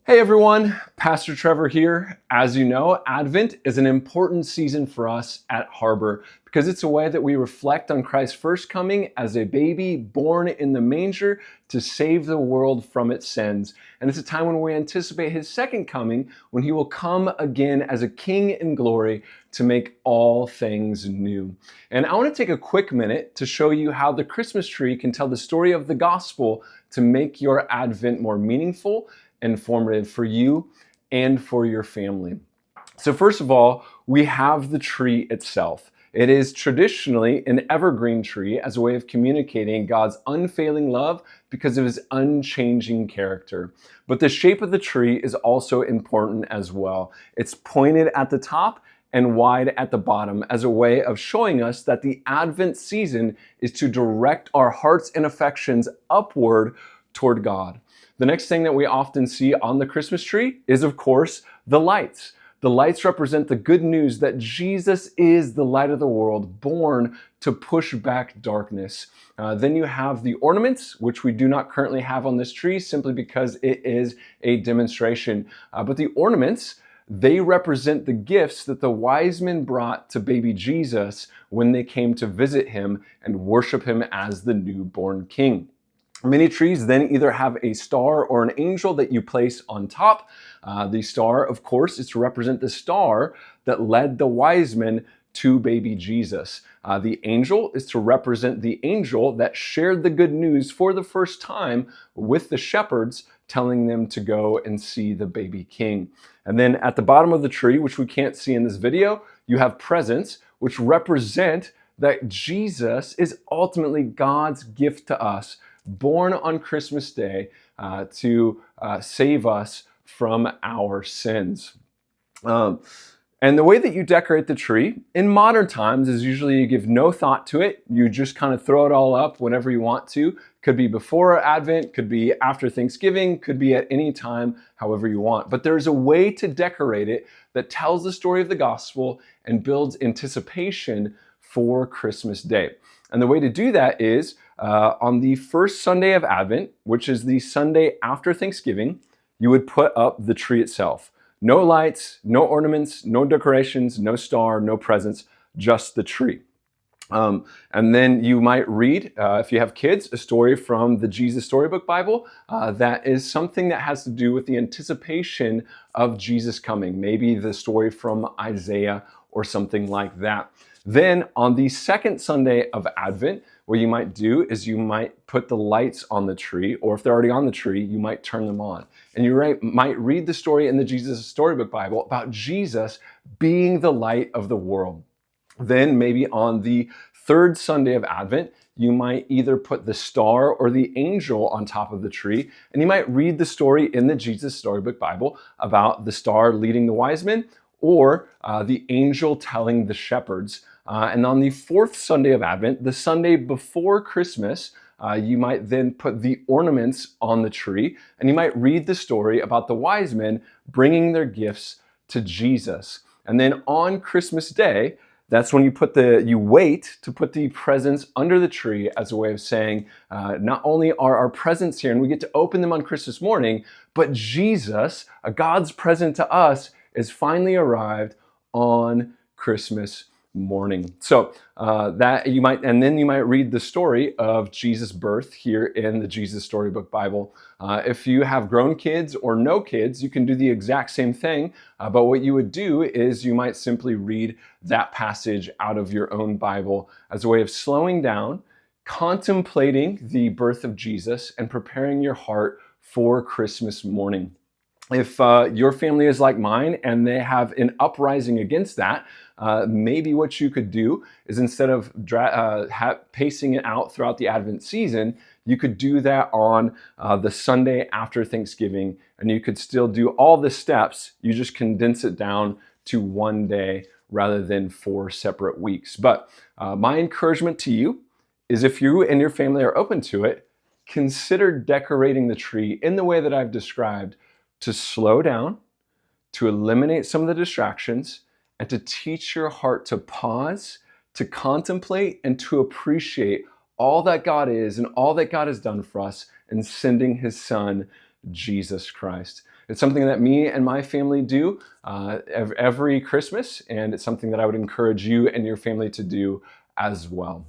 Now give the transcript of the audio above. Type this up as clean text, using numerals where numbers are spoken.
Hey everyone, Pastor Trevor here. As you know, Advent is an important season for us at Harbor because it's a way that we reflect on Christ's first coming as a baby born in the manger to save the world from its sins. And it's a time when we anticipate his second coming, when he will come again as a king in glory to make all things new. And I want to take a quick minute to show you how the Christmas tree can tell the story of the gospel to make your Advent more meaningful, informative for you and for your family. So first of all, we have the tree itself. It is traditionally an evergreen tree as a way of communicating God's unfailing love because of his unchanging character. But the shape of the tree is also important as well. It's pointed at the top and wide at the bottom as a way of showing us that the Advent season is to direct our hearts and affections upward toward God. The next thing that we often see on the Christmas tree is, of course, the lights. The lights represent the good news that Jesus is the light of the world, born to push back darkness. Then you have the ornaments, which we do not currently have on this tree simply because it is a demonstration. But the ornaments, they represent the gifts that the wise men brought to baby Jesus when they came to visit him and worship him as the newborn king. Many trees then either have a star or an angel that you place on top. The star, of course, is to represent the star that led the wise men to baby Jesus. The angel is to represent the angel that shared the good news for the first time with the shepherds, telling them to go and see the baby king. And then at the bottom of the tree, which we can't see in this video, you have presents, which represent that Jesus is ultimately God's gift to us, born on Christmas Day to save us from our sins. And the way that you decorate the tree in modern times is usually you give no thought to it. You just kind of throw it all up whenever you want to. Could be before Advent, could be after Thanksgiving, could be at any time, however you want. But there's a way to decorate it that tells the story of the gospel and builds anticipation for Christmas Day. And the way to do that is on the first Sunday of Advent, which is the Sunday after Thanksgiving, you would put up the tree itself. No lights, no ornaments, no decorations, no star, no presents, just the tree. And then you might read, if you have kids, a story from the Jesus Storybook Bible that is something that has to do with the anticipation of Jesus coming. Maybe the story from Isaiah or something like that. Then on the second Sunday of Advent, what you might do is you might put the lights on the tree, or if they're already on the tree, you might turn them on. And you might read the story in the Jesus Storybook Bible about Jesus being the light of the world. Then maybe on the third Sunday of Advent, you might either put the star or the angel on top of the tree, and you might read the story in the Jesus Storybook Bible about the star leading the wise men, or the angel telling the shepherds. And on the fourth Sunday of Advent, the Sunday before Christmas, you might then put the ornaments on the tree, and you might read the story about the wise men bringing their gifts to Jesus. And then on Christmas Day, that's when you wait to put the presents under the tree as a way of saying, not only are our presents here and we get to open them on Christmas morning, but Jesus, a God's present to us, is finally arrived on Christmas morning. So you might read the story of Jesus' birth here in the Jesus Storybook Bible. If you have grown kids or no kids, you can do the exact same thing. But what you would do is you might simply read that passage out of your own Bible as a way of slowing down, contemplating the birth of Jesus, and preparing your heart for Christmas morning. If your family is like mine and they have an uprising against that, maybe what you could do is instead of pacing it out throughout the Advent season, you could do that on the Sunday after Thanksgiving, and you could still do all the steps. You just condense it down to one day rather than 4 separate weeks. But my encouragement to you is, if you and your family are open to it, consider decorating the tree in the way that I've described, to slow down, to eliminate some of the distractions, and to teach your heart to pause, to contemplate, and to appreciate all that God is and all that God has done for us in sending his son Jesus Christ. It's something that me and my family do every Christmas, and it's something that I would encourage you and your family to do as well.